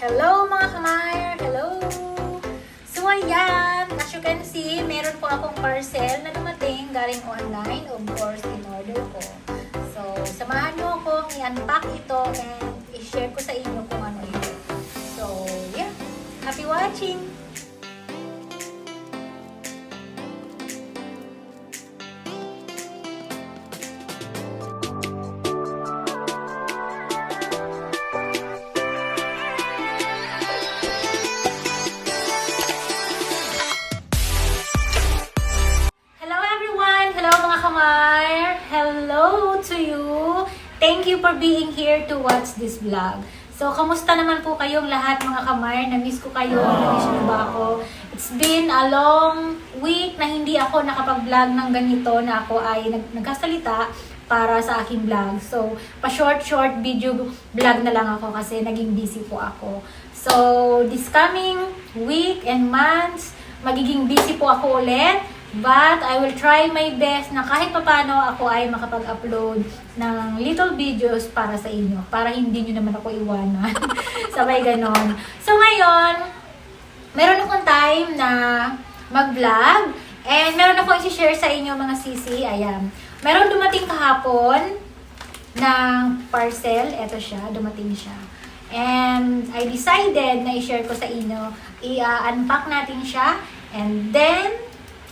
Hello mga kamar! Hello! So ayan, as you can see, meron po akong parcel na dumating galing online, of course, in order ko. So, samahan nyo akong i-unpack ito and i-share ko sa inyo kung ano ito. So, yeah. Happy watching! Hello to you! Thank you for being here to watch this vlog. So, kamusta naman po kayong lahat mga kamar? Na-miss ko kayo, na-miss nyo ba ako? It's been a long week na hindi ako nakapag-vlog ng ganito na ako ay nagkasalita para sa aking vlog. So, pa-short video vlog na lang ako kasi naging busy po ako. So, this coming week and months, magiging busy po ako ulit. But I will try my best na kahit papano ako ay makapag-upload ng little videos para sa inyo. Para hindi nyo naman ako iwanan. Sabay ganon. So ngayon, meron akong time na mag-vlog. And meron akong i-share sa inyo mga sisi. Ayan. Meron dumating kahapon ng parcel. Eto siya. Dumating siya. And I decided na i-share ko sa inyo. I-unpack natin siya. And then,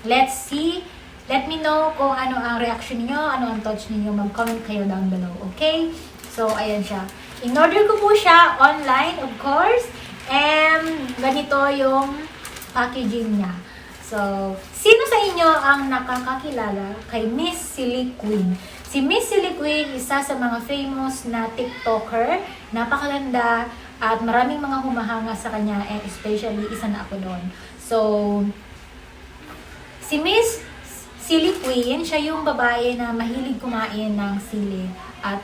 let's see. Let me know kung ano ang reaction niyo, ano ang thoughts niyo. Mag-comment kayo down below, okay? So, ayan siya. In-order ko po siya online, of course. And ganito yung packaging niya. So, sino sa inyo ang nakakakilala kay Miss Silly Queen? Si Miss Silly Queen, isa sa mga famous na TikToker. Napakaganda at maraming mga humahanga sa kanya, and especially isa na ako doon. So, si Miss Silly Queen, siya yung babae na mahilig kumain ng sili at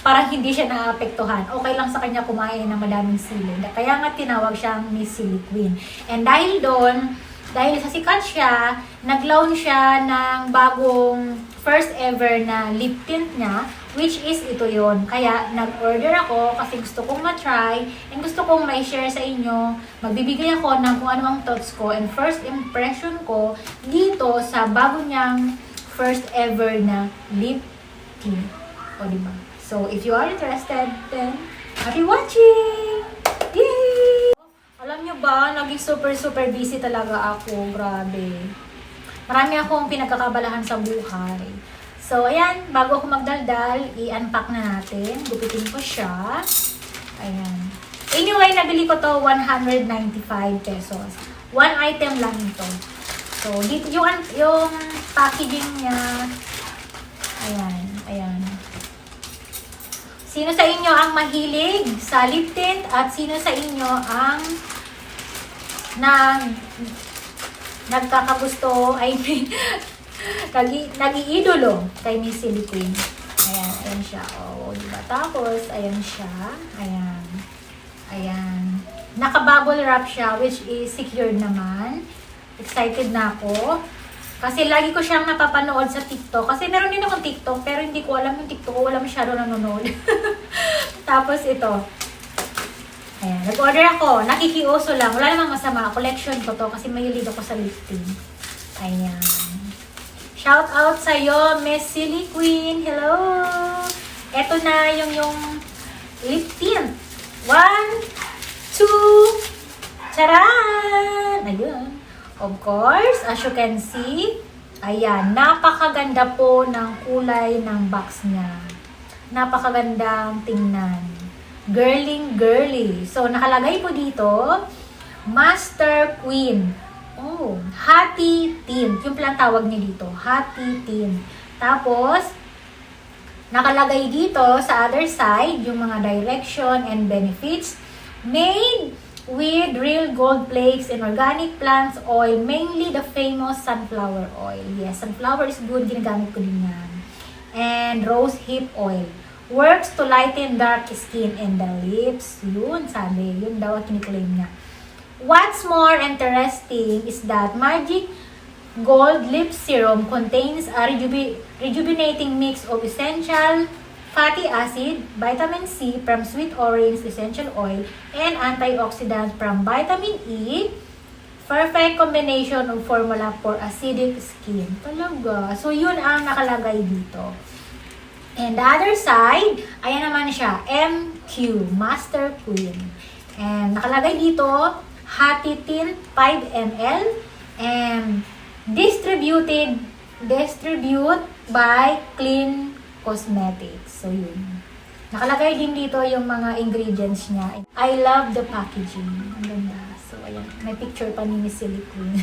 parang hindi siya naapektuhan. Okay lang sa kanya kumain ng madaming sili. Kaya nga tinawag siyang Miss Silly Queen. And dahil doon, dahil sa sikat siya, nag-launch siya ng bagong first ever na lip tint niya, which is ito yon. Kaya nag-order ako kasi gusto kong ma-try and gusto kong ma-share sa inyo. Magbibigay ako ng kung ano ang thoughts ko and first impression ko dito sa bago niyang first ever na lip tint. O diba? So, if you are interested, then happy watching! Yay! Alam nyo ba, naging super busy talaga ako. Grabe. Marami akong pinagkakabalahan sa buhay. So, ayan, bago ako magdaldal, i-unpack na natin. Gupitin ko siya. Ayan. Anyway, nabili ko to 195 pesos. One item lang ito. So, dito yung packaging niya. Ayan. Sino sa inyo ang mahilig sa lip tint at sino sa inyo ang nagkakagusto, nag-iidolo kay Miss Silly Queen. Ayan siya. O, diba? Tapos, ayan siya. Ayan. Naka-bubble wrap siya, which is secured naman. Excited na ako. Kasi lagi ko siyang napapanood sa TikTok. Kasi meron din akong TikTok, pero hindi ko alam yung TikTok ko. Wala masyado nanonood. Tapos ito. Ayan. Nag-order ako. Nakikiuso lang. Wala namang masama. Collection ko to kasi mahilig ako sa lip tint. Ayan. Shout out sa'yo, Miss Silly Queen. Hello! Ito na yung lip tint. 1, 2, charan! Ayun. Of course, as you can see, ayan, napakaganda po ng kulay ng box niya. Napakagandang tingnan. Girly. So, nakalagay po dito, Master Queen. Oh, Hati Tint. Yung palang tawag niya dito, Hati Tint. Tapos, nakalagay dito sa other side, yung mga direction and benefits. Made with real gold flakes and organic plants oil, mainly the famous sunflower oil. Yes, sunflower is good, ginagamit ko din yan. And rose hip oil. Works to lighten dark skin and the lips. Yun, sabi. Yun daw ang kiniklaim niya. What's more interesting is that Magic Gold Lip Serum contains a rejuvenating mix of essential fatty acid, vitamin C from sweet orange essential oil, and antioxidant from vitamin E. Perfect combination of formula for acidic skin. Talaga. So, yun ang nakalagay dito. And the other side, ayan naman siya, MQ, Master Queen. And nakalagay dito, Hati Tint 5 ml and distribute by Clean Cosmetics. So, yun. Nakalagay din dito yung mga ingredients niya. I love the packaging. Ang ganda. So, ayan. May picture pa ni Miss Silicone.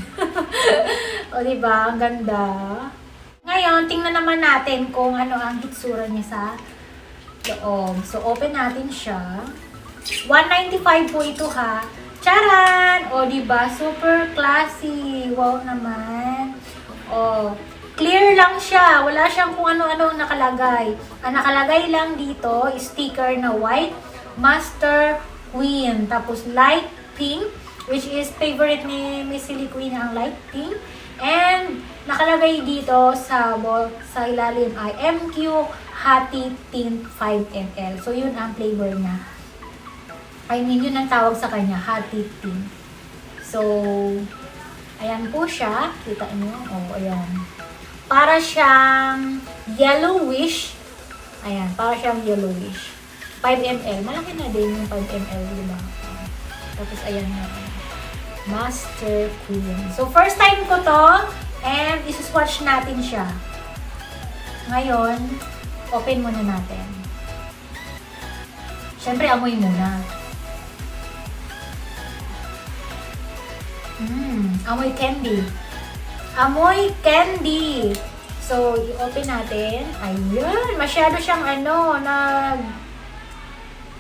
O, diba? Ang ganda. Ngayon, tingnan naman natin kung ano ang hitsura niya sa loob. So, open natin siya. 195 po ito, ha. Charan! O, diba? Super classy. Wow naman. O, clear lang siya. Wala siyang kung ano-ano ang nakalagay. Ang nakalagay lang dito, sticker na white, Master Queen. Tapos light pink, which is favorite ni Miss Silly Queen ang light pink. And nakalagay dito sa ilalim ay MQ Hati Tint 5 ml. So, yun ang flavor niya. I mean, yun ang tawag sa kanya, Hati Tint. So, ayan po siya. Kita niyo? Oh, ayan. Para siyang yellowish. Ayan, para siyang yellowish. 5 ml. Malaki na din yung 5 ml, diba? Tapos, ayan na. Master Queen. So, first time ko to. And, isuswatch natin siya. Ngayon, open muna natin. Siyempre, amoy muna. Amoy candy. Amoy candy. So, i-open natin. Ayan. Masyado siyang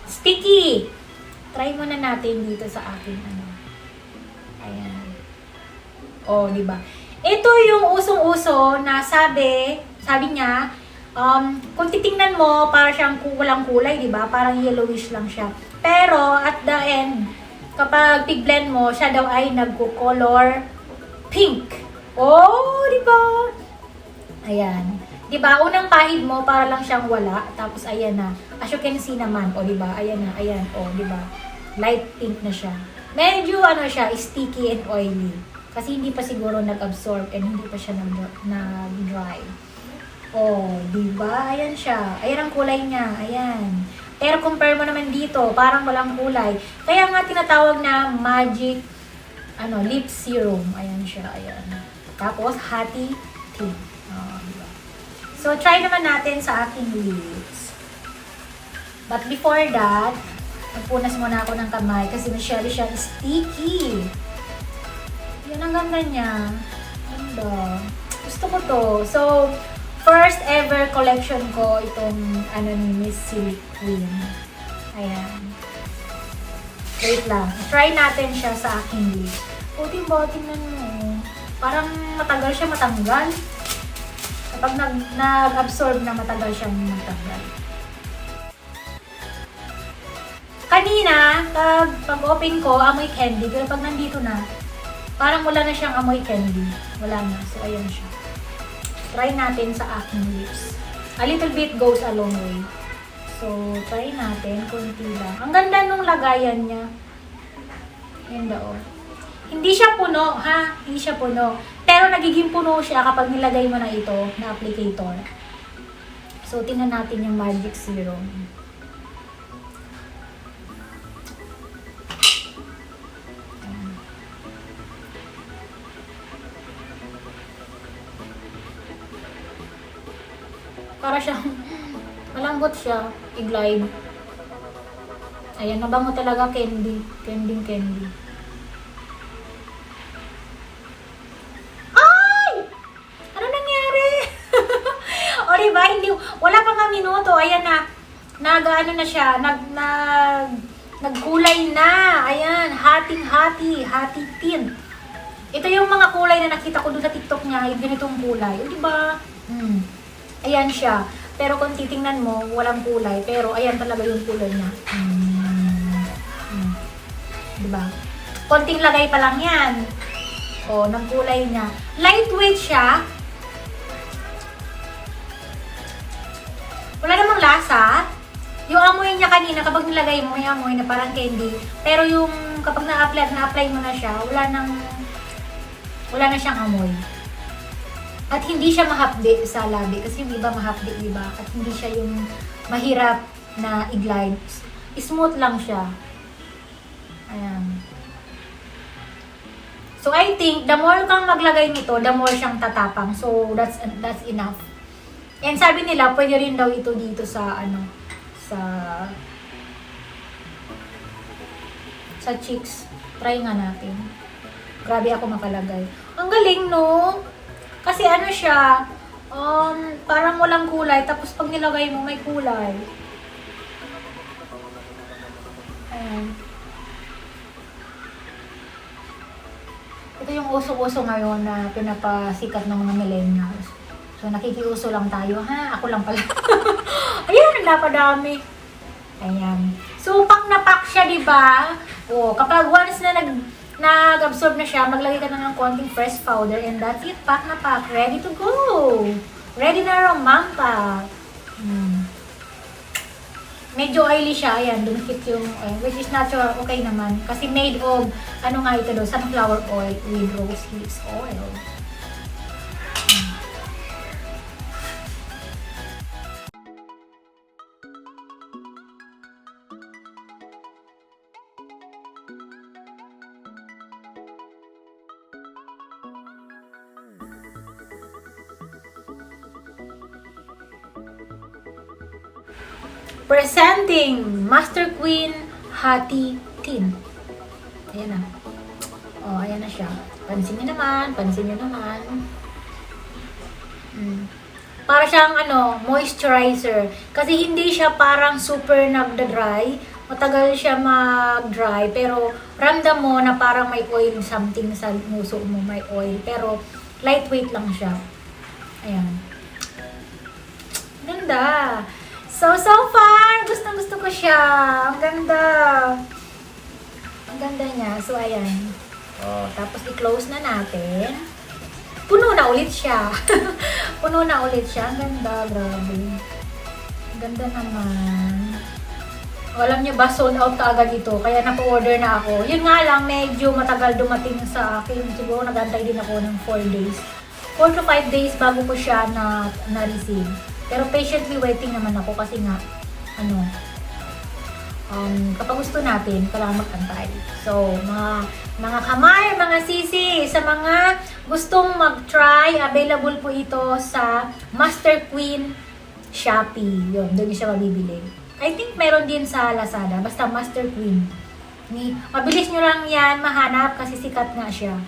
sticky. Try muna natin dito sa akin, Ayan. Oh, di ba? Ito yung usong-uso na sabi niya, kung titingnan mo, para siyang walang kulay, di ba? Parang yellowish lang siya. Pero, at the end, kapag pig-blend mo, siya daw ay nagko-color pink. Oh, di ba? Ayan. Di ba? Unang pahid mo, para lang siyang wala. Tapos, ayan na. As you can see naman. O, di ba? Ayan na. Ayan. O, di ba? Light pink na siya. Medyo, siya, sticky and oily. Kasi hindi pa siguro nag-absorb and hindi pa siya nag-dry. O, di ba? Ayan siya. Ayan ang kulay niya. Ayan. Pero compare mo naman dito, parang walang kulay. Kaya nga tinatawag na magic lip serum. Ayan siya, ayan. Tapos, Hati Tint. Diba? So, try naman natin sa aking lips. But before that, magpunas muna ako ng kamay kasi masyado siya sticky. Yan ang ganda niya. Ganda. Gusto ko to. So, first ever collection ko itong ni Miss Silly Queen. Ayan. Wait lang. Try natin siya sa aking lips. Puting ba, tingnan mo. Parang matagal siya matanggal. Kapag nag-absorb na, matagal siyang matanggal. Kanina, pag open ko, amoy candy. Pero pag nandito na, parang wala na siyang amoy candy. Wala na. So, ayan siya. Try natin sa aking lips. A little bit goes a long way. So, try natin. Kunti lang. Ang ganda nung lagayan niya. Ganda, oh. Hindi siya puno, ha? Hindi siya puno. Pero nagiging puno siya kapag nilagay mo na ito na applicator. So, tingnan natin yung magic serum. Para siyang malambot siya, i-glide. Ayan, mabango talaga candy. Candy. Ay! Ano nangyari? O diba, wala pa nga minuto. Ayan na. Na siya. Nagkulay na. Ayan, Hati Tint. Ito yung mga kulay na nakita ko doon sa TikTok niya. Yung ganitong kulay. O diba? Ayan siya. Pero kung titingnan mo, walang kulay. Pero ayan talaga yung kulay niya. Diba? Konting lagay pa lang yan. O, ng kulay niya. Lightweight siya. Wala namang lasa. Yung amoy niya kanina, kapag nilagay mo, may amoy na parang candy. Pero yung kapag na-apply mo na siya, wala na siyang amoy. At hindi siya mahapdi sa labi. Kasi yung iba mahapdi, diba? At hindi siya yung mahirap na i-glide. Smooth lang siya. Ayan. So, I think, the more kang maglagay nito, the more siyang tatapang. So, that's enough. And sabi nila, pwede rin daw ito dito sa, sa cheeks. Try nga natin. Grabe ako makalagay. Ang galing, no? Kasi ano siya, parang walang kulay. Tapos pag nilagay mo, may kulay. Ayan. Ito yung uso-uso ngayon na pinapasikat ng mga millennials. So, nakikiuso lang tayo, ha? Ako lang pala. Ayan, napadami. Ayan. So, pack na pack siya, diba? O, kapag once na nag-absorb na siya, maglagay ka na ng konting fresh powder and that's it. Pack na pack. Ready to go. Ready na romampa. Medyo oily siya. Ayan, dumikit yung oil, which is natural. Okay naman. Kasi made of, ano nga ito doon, sunflower oil with rose hips oil. Presenting Master Queen Hati Tint. Ayan na. Oh, ayan na siya. Pansin niyo naman. Para siyang moisturizer. Kasi hindi siya parang super nagda-dry. Matagal siya mag-dry. Pero ramdam mo na parang may oil something sa muso mo. May oil. Pero lightweight lang siya. Ayan. Ganda. So far, gusto ko siya. Ang ganda. Ang ganda niya. So, ayan. Oh, tapos i-close na natin. Puno na ulit siya. Puno na ulit siya. Ang ganda. Grabe. Ang ganda naman. Alam niyo ba, sold out kaagad ito. Kaya napo-order na ako. Yun nga lang, medyo matagal dumating sa akin. Siguro nagantay din ako ng 4 days. 4 to 5 days bago ko siya na-receive. Pero patiently waiting naman ako kasi nga, kapag gusto natin, kailangan mag-antay. So, mga kamay, mga sisi, sa mga gustong mag-try, available po ito sa Master Queen Shopee. Yun, doon siya mabibili. I think meron din sa Lazada, basta Master Queen. Mabilis nyo lang yan mahanap kasi sikat nga siya.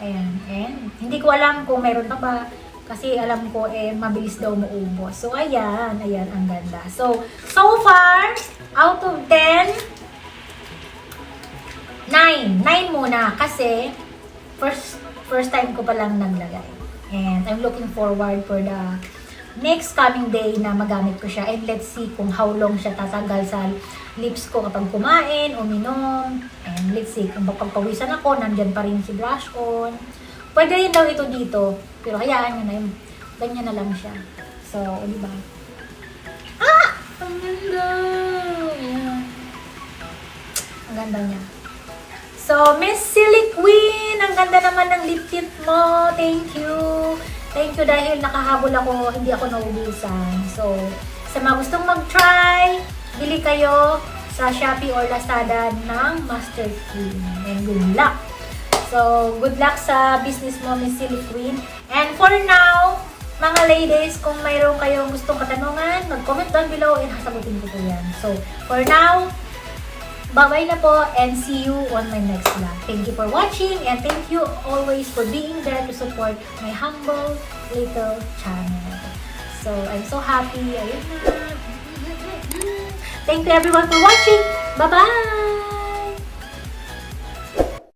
Ayan, and hindi ko alam kung meron pa ba. Kasi alam ko, mabilis daw maubos. So, ayan, ang ganda. So far, out of 10, 9. 9 muna. Kasi, first time ko palang naglagay. And I'm looking forward for the next coming day na magamit ko siya. And let's see kung how long siya tatagal sa lips ko kapag kumain, uminom. And let's see, kung pagpawisan ako, nandyan pa rin si blush on. Pwede rin daw ito dito. Pero hayaan nyo na yun. Ganyan na lang siya. So, di ba? Ah! Ang ganda! Ayan. Ang ganda niya. So, Miss Silly Queen! Ang ganda naman ng lip tint mo. Thank you. Thank you dahil nakahabol ako. Hindi ako naubusan. So, sa mga gustong mag-try, bili kayo sa Shopee or Lazada ng Master Queen. And good luck! So, good luck sa business mo, Miss Silly Queen. And for now, mga ladies, kung mayroon kayong gustong katanungan, mag-comment down below and sasagutin ko po yan. So, for now, bye-bye na po and see you on my next vlog. Thank you for watching and thank you always for being there to support my humble little channel. So, I'm so happy. Ayun na. Thank you everyone for watching. Bye-bye!